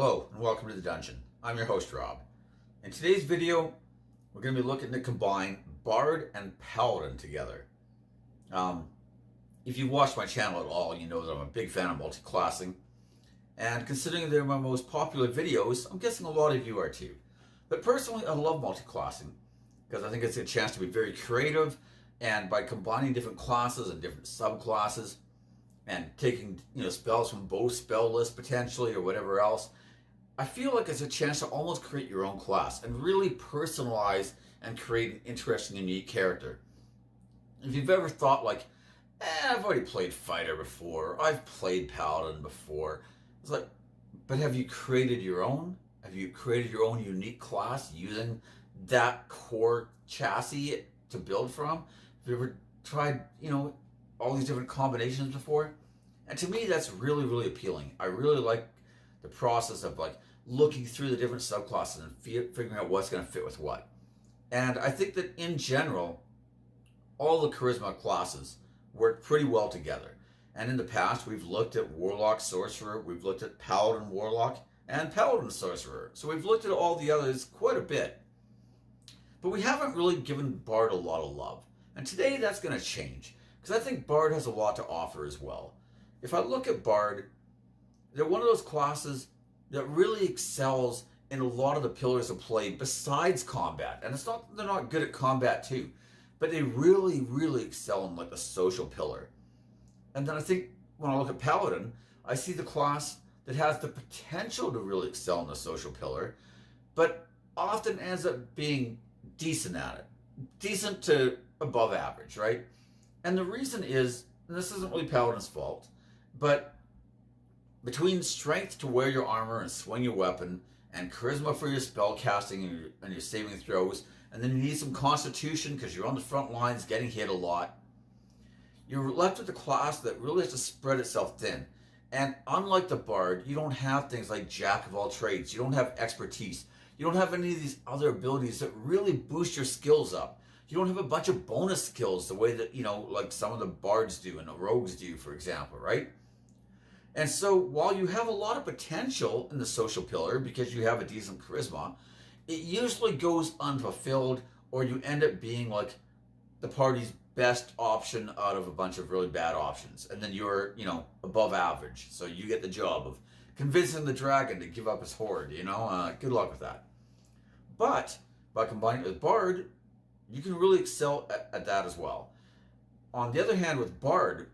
Hello and welcome to the dungeon. I'm your host Rob. In today's video, we're going to be looking to combine Bard and Paladin together. If you've watched my channel at all, you know that I'm a big fan of multiclassing. And considering they're my most popular videos, I'm guessing a lot of you are too. But personally, I love multiclassing because I think it's a chance to be very creative, and by combining different classes and different subclasses and taking spells from both spell lists potentially or whatever else, I feel like it's a chance to almost create your own class and really personalize and create an interesting, unique character. If you've ever thought like, I've already played Fighter before, I've played Paladin before, it's like, but have you created your own? Have you created your own unique class using that core chassis to build from? Have you ever tried, all these different combinations before? And to me, that's really, really appealing. I really like the process of looking through the different subclasses and figuring out what's going to fit with what. And I think that in general, all the charisma classes work pretty well together. And in the past, we've looked at Warlock Sorcerer, we've looked at Paladin Warlock, and Paladin Sorcerer. So we've looked at all the others quite a bit. But we haven't really given Bard a lot of love. And today that's going to change, because I think Bard has a lot to offer as well. If I look at Bard, they're one of those classes that really excels in a lot of the pillars of play besides combat. And it's not that they're not good at combat too, but they really, really excel in the social pillar. And then I think when I look at Paladin, I see the class that has the potential to really excel in the social pillar, but often ends up being decent at it. Decent to above average, right? And the reason is, and this isn't really Paladin's fault, but between strength to wear your armor and swing your weapon, and charisma for your spell casting and your saving throws, and then you need some constitution because you're on the front lines getting hit a lot, you're left with a class that really has to spread itself thin. And unlike the Bard, you don't have things like Jack of all trades, you don't have expertise, you don't have any of these other abilities that really boost your skills up. You don't have a bunch of bonus skills the way that, like some of the Bards do and the Rogues do, for example, right? And so while you have a lot of potential in the social pillar because you have a decent charisma, it usually goes unfulfilled, or you end up being like the party's best option out of a bunch of really bad options. And then you're, above average. So you get the job of convincing the dragon to give up his horde, good luck with that. But by combining it with Bard, you can really excel at that as well. On the other hand, with Bard,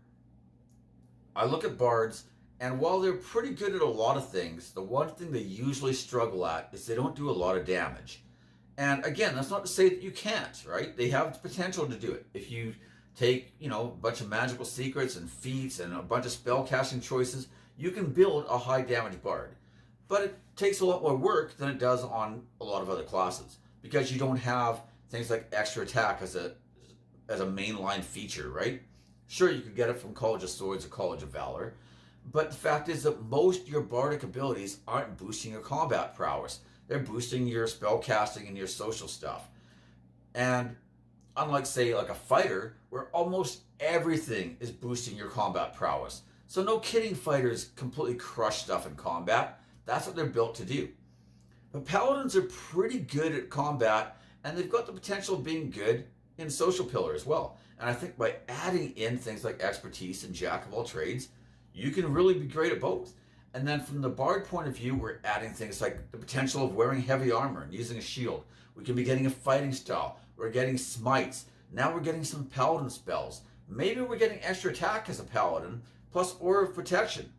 I look at Bards, and while they're pretty good at a lot of things, the one thing they usually struggle at is they don't do a lot of damage. And again, that's not to say that you can't, right? They have the potential to do it. If you take, a bunch of magical secrets and feats and a bunch of spell casting choices, you can build a high damage Bard. But it takes a lot more work than it does on a lot of other classes, because you don't have things like extra attack as a mainline feature, right? Sure, you could get it from College of Swords or College of Valor, but the fact is that most of your bardic abilities aren't boosting your combat prowess. They're boosting your spell casting and your social stuff. And unlike, say, like a fighter, where almost everything is boosting your combat prowess. So no kidding, fighters completely crush stuff in combat. That's what they're built to do. But paladins are pretty good at combat, and they've got the potential of being good in social pillar as well. And I think by adding in things like expertise and Jack of all trades, you can really be great at both. And then from the Bard point of view, we're adding things like the potential of wearing heavy armor and using a shield. We can be getting a fighting style. We're getting smites. Now we're getting some paladin spells. Maybe we're getting extra attack as a paladin, plus aura of protection.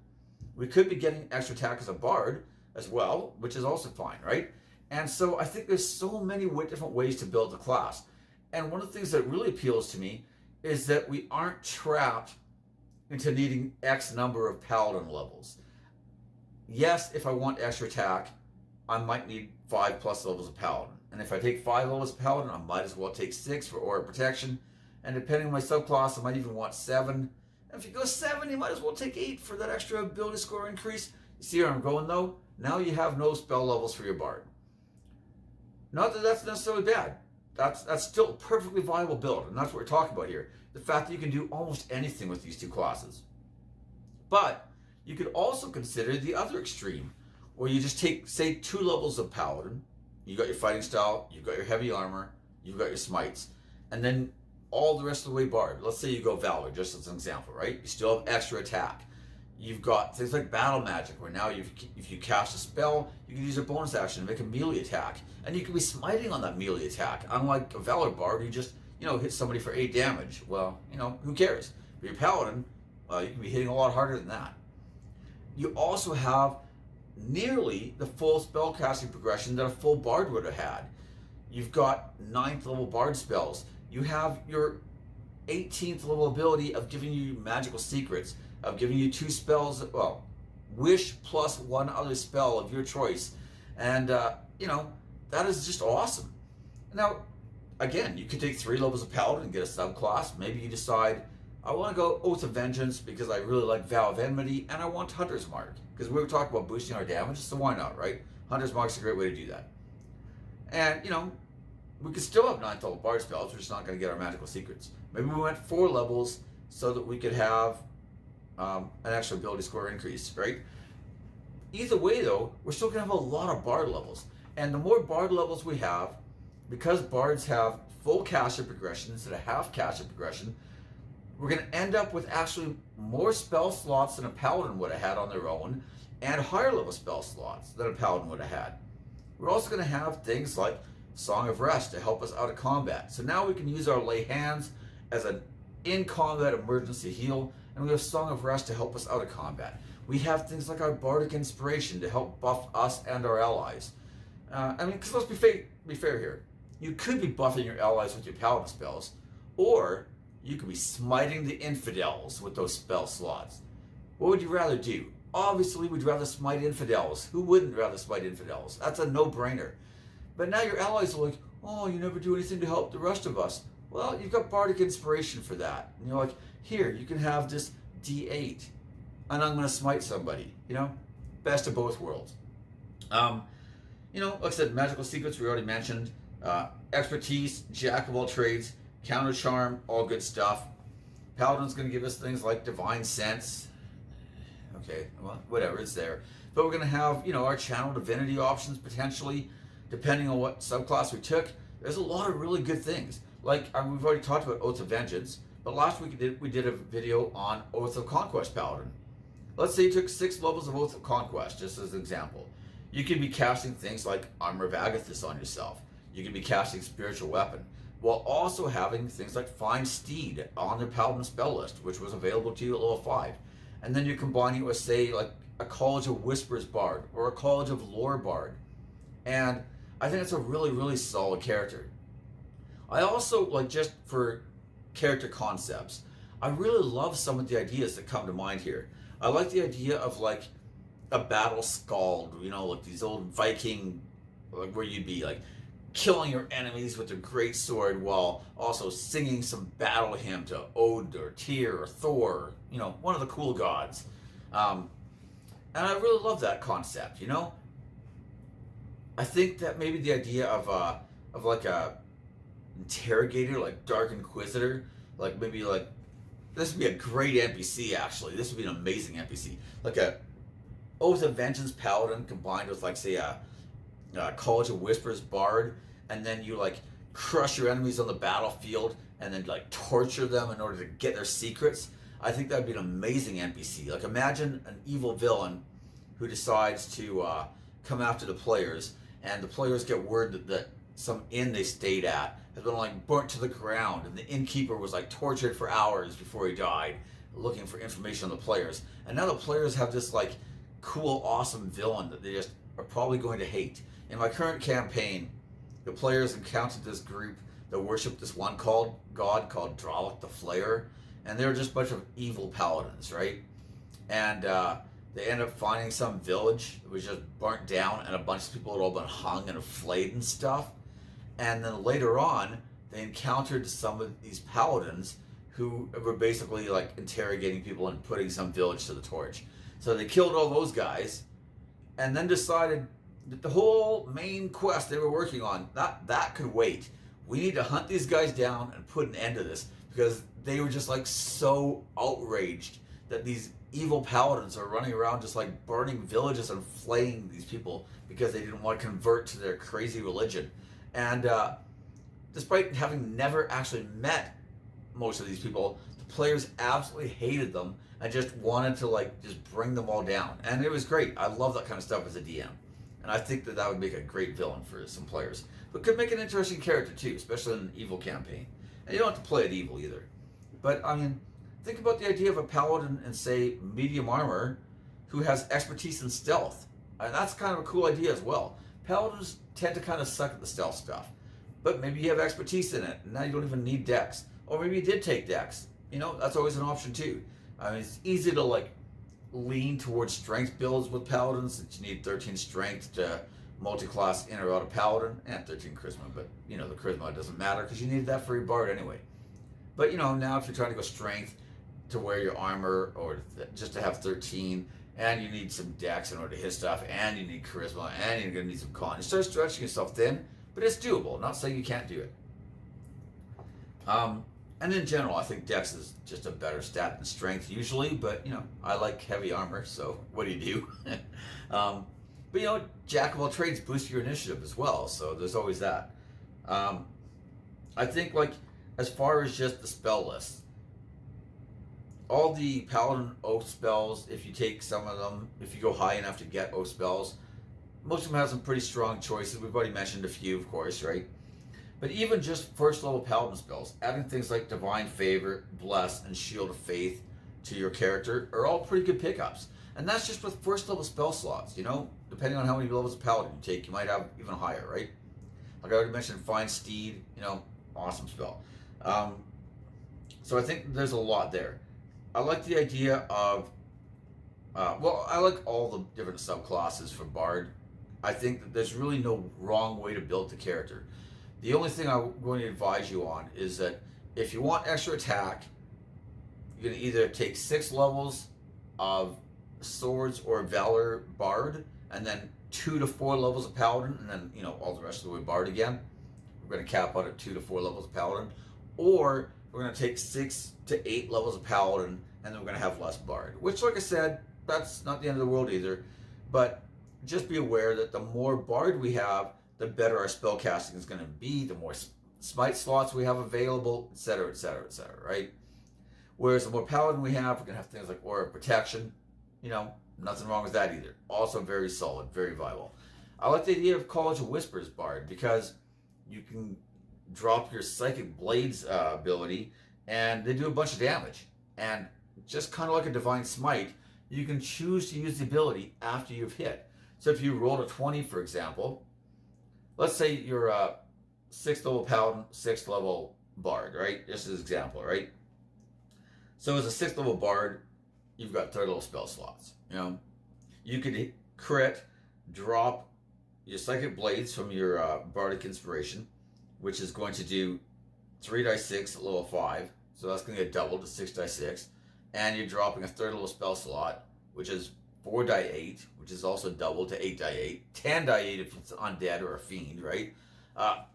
We could be getting extra attack as a Bard as well, which is also fine, right? And so I think there's so many different ways to build the class. And one of the things that really appeals to me is that we aren't trapped into needing X number of paladin levels. Yes, if I want extra attack, I might need 5+ levels of paladin. And if I take 5 levels of paladin, I might as well take 6 for aura protection. And depending on my subclass, I might even want 7. And if you go 7, you might as well take 8 for that extra ability score increase. You see where I'm going though? Now you have no spell levels for your Bard. Not that that's necessarily bad. That's still a perfectly viable build, and that's what we're talking about here. The fact that you can do almost anything with these two classes. But you could also consider the other extreme, Or you just take, say, 2 levels of Paladin. You got your fighting style, you've got your heavy armor, you've got your smites, and then all the rest of the way Bard. Let's say you go Valor, just as an example, right? You still have extra attack. You've got things like battle magic, where now if you cast a spell, you can use a bonus action to make a melee attack, and you can be smiting on that melee attack. Unlike a Valor Bard, you just hit somebody for 8 damage. Well, who cares? But your Paladin, you can be hitting a lot harder than that. You also have nearly the full spellcasting progression that a full Bard would have had. You've got 9th level Bard spells. You have your 18th level ability of giving you magical secrets, of giving you 2 spells, well, wish plus 1 other spell of your choice. And, that is just awesome. Now, again, you could take 3 levels of Paladin and get a subclass. Maybe you decide, I want to go Oath of Vengeance because I really like Vow of Enmity, and I want Hunter's Mark because we were talking about boosting our damage, so why not, right? Hunter's Mark's a great way to do that. And, we could still have 9th level Bard spells, we're just not going to get our magical secrets. Maybe we went 4 levels so that we could have an extra ability score increase, right? Either way, though, we're still going to have a lot of Bard levels. And the more Bard levels we have, because Bards have full caster progression instead of half caster progression, we're going to end up with actually more spell slots than a Paladin would have had on their own, and higher level spell slots than a Paladin would have had. We're also going to have things like Song of Rest to help us out of combat. So now we can use our Lay Hands as an in-combat emergency heal, and we have Song of Rest to help us out of combat. We have things like our Bardic Inspiration to help buff us and our allies. Because let's be fair here. You could be buffing your allies with your Paladin spells, or you could be smiting the infidels with those spell slots. What would you rather do? Obviously, we'd rather smite infidels. Who wouldn't rather smite infidels? That's a no-brainer. But now your allies are like, oh, you never do anything to help the rest of us. Well, you've got Bardic Inspiration for that. And you're like, here, you can have this D8, and I'm going to smite somebody. Best of both worlds. Like I said, magical secrets we already mentioned. Expertise, jack of all trades, counter charm, all good stuff. Paladin's going to give us things like divine sense. Okay, well, whatever, it's there. But we're going to have, our channel divinity options potentially, depending on what subclass we took. There's a lot of really good things. Like, we've already talked about Oath of Vengeance, but last week we did a video on Oath of Conquest Paladin. Let's say you took 6 levels of Oath of Conquest, just as an example. You could be casting things like Armor of Agathis on yourself. You could be casting Spiritual Weapon, while also having things like Find Steed on their Paladin spell list, which was available to you at level 5. And then you're combining it with, say, like a College of Whispers Bard or a College of Lore Bard. And I think it's a really, really solid character. I also, like, just for character concepts, I really love some of the ideas that come to mind here. I like the idea of, like, a battle skald, like these old Viking, like, where you'd be, like, killing your enemies with a great sword while also singing some battle hymn to Odin or Tyr or Thor, one of the cool gods. And I really love that concept, I think that maybe the idea of like a interrogator, like Dark Inquisitor, like maybe like, this would be a great NPC actually. This would be an amazing NPC. Like a Oath of Vengeance Paladin combined with, like, say, a College of Whispers Bard, and then you, like, crush your enemies on the battlefield and then, like, torture them in order to get their secrets. I think that would be an amazing NPC. Like, imagine an evil villain who decides to come after the players, and the players get word that some inn they stayed at has been, like, burnt to the ground, and the innkeeper was, like, tortured for hours before he died, looking for information on the players. And now the players have this, like, cool, awesome villain that they just are probably going to hate. In my current campaign, the players encountered this group that worshiped this one god called Dralik the Flayer, and they were just a bunch of evil paladins, right? And they ended up finding some village that was just burnt down, and a bunch of people had all been hung and flayed and stuff. And then later on, they encountered some of these paladins who were basically, like, interrogating people and putting some village to the torch. So they killed all those guys, and then decided that the whole main quest they were working on, that could wait. We need to hunt these guys down and put an end to this, because they were just, like, so outraged that these evil paladins are running around just like burning villages and flaying these people because they didn't want to convert to their crazy religion. And despite having never actually met most of these people, the players absolutely hated them and just wanted to like just bring them all down. And it was great. I love that kind of stuff as a DM. And I think that that would make a great villain for some players. But could make an interesting character too, especially in an evil campaign. And you don't have to play it evil either. But I mean, think about the idea of a paladin in, say, medium armor who has expertise in stealth. And that's kind of a cool idea as well. Paladins tend to kind of suck at the stealth stuff. But maybe you have expertise in it, and now you don't even need dex. Or maybe you did take dex. You know, that's always an option too. I mean, it's easy to like lean towards strength builds with paladins, that you need 13 strength to multiclass in or out of paladin, and 13 charisma, but you know, the charisma doesn't matter because you need that for your bard anyway. But you know, now if you're trying to go strength to wear your armor, or just to have 13, and you need some dex in order to hit stuff, and you need charisma, and you're going to need some con, you start stretching yourself thin, but it's doable. I'm not saying you can't do it. And in general, I think dex is just a better stat than strength usually, but you know, I like heavy armor, so what do you do? But you know, jack of all trades boosts your initiative as well, so there's always that. I think like as far as just the spell list, all the paladin oath spells, if you take some of them, if you go high enough to get oath spells, most of them have some pretty strong choices. We've already mentioned a few, of course, right? But even just first level paladin spells, adding things like Divine Favor, Bless, and Shield of Faith to your character are all pretty good pickups. And that's just with first level spell slots, you know? Depending on how many levels of paladin you take, you might have even higher, right? Like I already mentioned, Fine Steed, you know, awesome spell. So I think there's a lot there. I like the idea of, well, I like all the different subclasses for Bard. I think that there's really no wrong way to build the character. The only thing I'm going to advise you on is that if you want extra attack, you're going to either take 6 levels of Swords or Valor Bard, and then 2 to 4 levels of Paladin, and then, you know, all the rest of the way Bard again. We're going to cap out at 2 to 4 levels of Paladin. Or we're going to take 6 to 8 levels of Paladin, and then we're going to have less Bard. Which, like I said, that's not the end of the world either. But just be aware that the more Bard we have, the better our spell casting is going to be, the more smite slots we have available, etc., etc., etc., right? Whereas the more Paladin we have, we're going to have things like Aura of Protection. You know, nothing wrong with that either. Also very solid, very viable. I like the idea of College of Whispers Bard because you can drop your Psychic Blades ability and they do a bunch of damage. And just kind of like a Divine Smite, you can choose to use the ability after you've hit. So if you rolled a 20, for example, let's say you're a 6th level Paladin, 6th level Bard, right? Just as an example, right? So as a 6th level Bard, you've got 3rd level spell slots. You know, you could crit, drop your Psychic Blades from your Bardic Inspiration, which is going to do 3 die 6 at level 5. So that's going to get doubled to 6 die 6. And you're dropping a 3rd level spell slot, which is 4 die 8, which is also doubled to 8 die 8. 10 die 8 if it's undead or a fiend, right?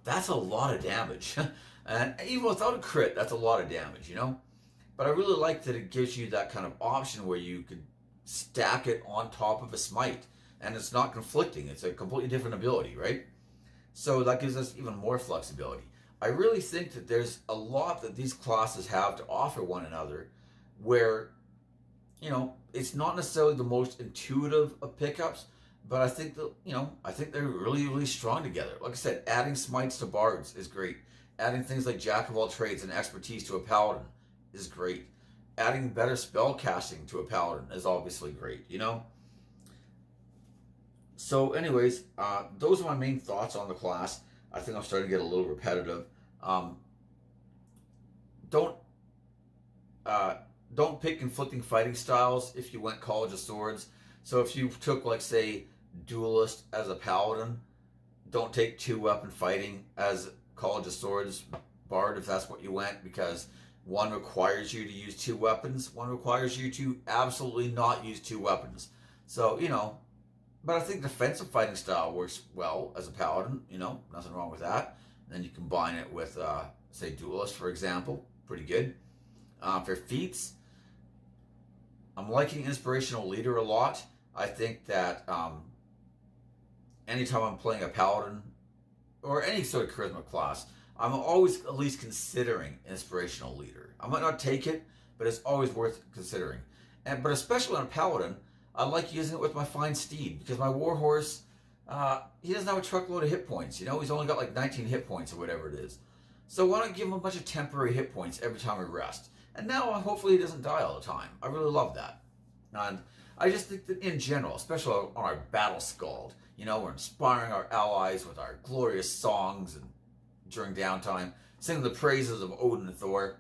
That's a lot of damage. And even without a crit, that's a lot of damage, you know? But I really like that it gives you that kind of option where you could stack it on top of a smite. And it's not conflicting. It's a completely different ability, right? So that gives us even more flexibility. I really think that there's a lot that these classes have to offer one another where, you know, it's not necessarily the most intuitive of pickups, but I think that, you know, I think they're really, really strong together. Like I said, adding smites to bards is great. Adding things like Jack of all trades and expertise to a paladin is great. Adding better spell casting to a paladin is obviously great, you know? So anyways, those are my main thoughts on the class. I think I'm starting to get a little repetitive. Don't pick conflicting fighting styles if you went College of Swords. So if you took, like, say, Duelist as a paladin, don't take 2-weapon fighting as College of Swords Bard if that's what you went, because one requires you to use 2 weapons, one requires you to absolutely not use 2 weapons. So, you know, but I think defensive fighting style works well as a paladin, you know, nothing wrong with that. And then you combine it with, say, Duelist, for example, pretty good. For feats, I'm liking Inspirational Leader a lot. I think that anytime I'm playing a Paladin or any sort of charisma class, I'm always at least considering Inspirational Leader. I might not take it, but it's always worth considering. But especially on a Paladin, I like using it with my Fine Steed, because my Warhorse, he doesn't have a truckload of hit points. You know, he's only got like 19 hit points or whatever it is. So why not give him a bunch of temporary hit points every time we rest? And now hopefully he doesn't die all the time. I really love that. And I just think that in general, especially on our Battle Scald, you know, we're inspiring our allies with our glorious songs and during downtime, singing the praises of Odin and Thor.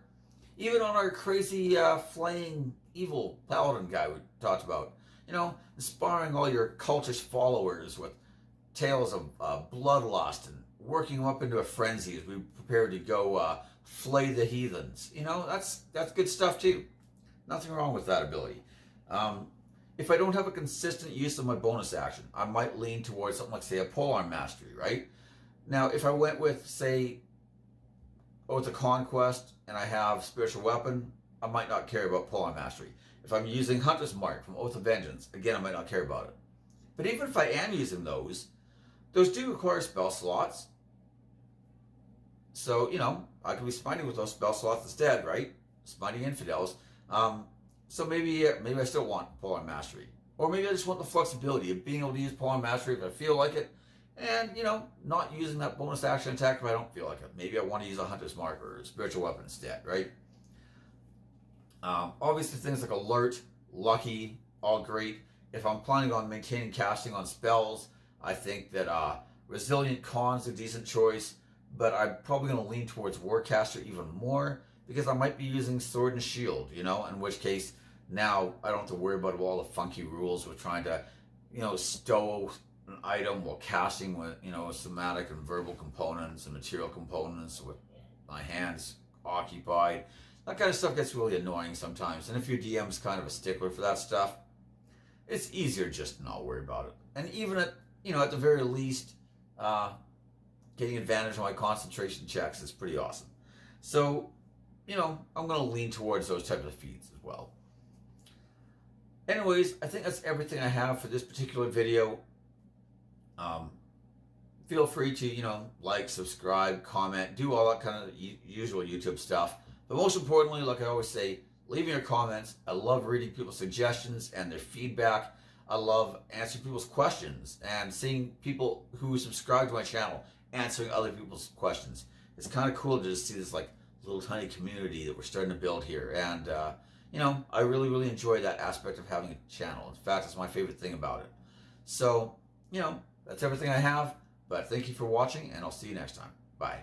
Even on our crazy flaying evil Paladin guy we talked about, you know, inspiring all your cultish followers with tales of bloodlust and working them up into a frenzy as we prepare to go flay the heathens. You know, that's good stuff too. Nothing wrong with that ability. If I don't have a consistent use of my bonus action, I might lean towards something like, say, a Polearm Mastery, right? Now, if I went with, say, Oath of Conquest and I have Spiritual Weapon, I might not care about Polearm Mastery. If I'm using Hunter's Mark from Oath of Vengeance, again, I might not care about it. But even if I am using those do require spell slots. So, you know, I could be smiting with those spell slots instead, right? Smiting infidels. So maybe I still want Polearm Mastery. Or maybe I just want the flexibility of being able to use Polearm Mastery if I feel like it. And, you know, not using that bonus action attack if I don't feel like it. Maybe I want to use a Hunter's Mark or a Spiritual Weapon instead, right? Obviously things like Alert, Lucky, all great. If I'm planning on maintaining casting on spells, I think that Resilient Con is a decent choice, but I'm probably going to lean towards Warcaster even more, because I might be using Sword and Shield, you know, in which case now I don't have to worry about all the funky rules with trying to, you know, stow an item while casting with, you know, somatic and verbal components and material components with my hands occupied. That kind of stuff gets really annoying sometimes, and if your DM's kind of a stickler for that stuff, it's easier just to not worry about it. And even at, you know, at the very least, getting advantage of my concentration checks is pretty awesome. So, you know, I'm going to lean towards those types of feats as well. Anyways, I think that's everything I have for this particular video. Feel free to, you know, like, subscribe, comment, do all that kind of usual YouTube stuff. But most importantly, like I always say, leave me your comments. I love reading people's suggestions and their feedback. I love answering people's questions and seeing people who subscribe to my channel answering other people's questions. It's kind of cool to just see this like little tiny community that we're starting to build here. And, you know, I really, really enjoy that aspect of having a channel. In fact, it's my favorite thing about it. So, you know, that's everything I have. But thank you for watching, and I'll see you next time. Bye.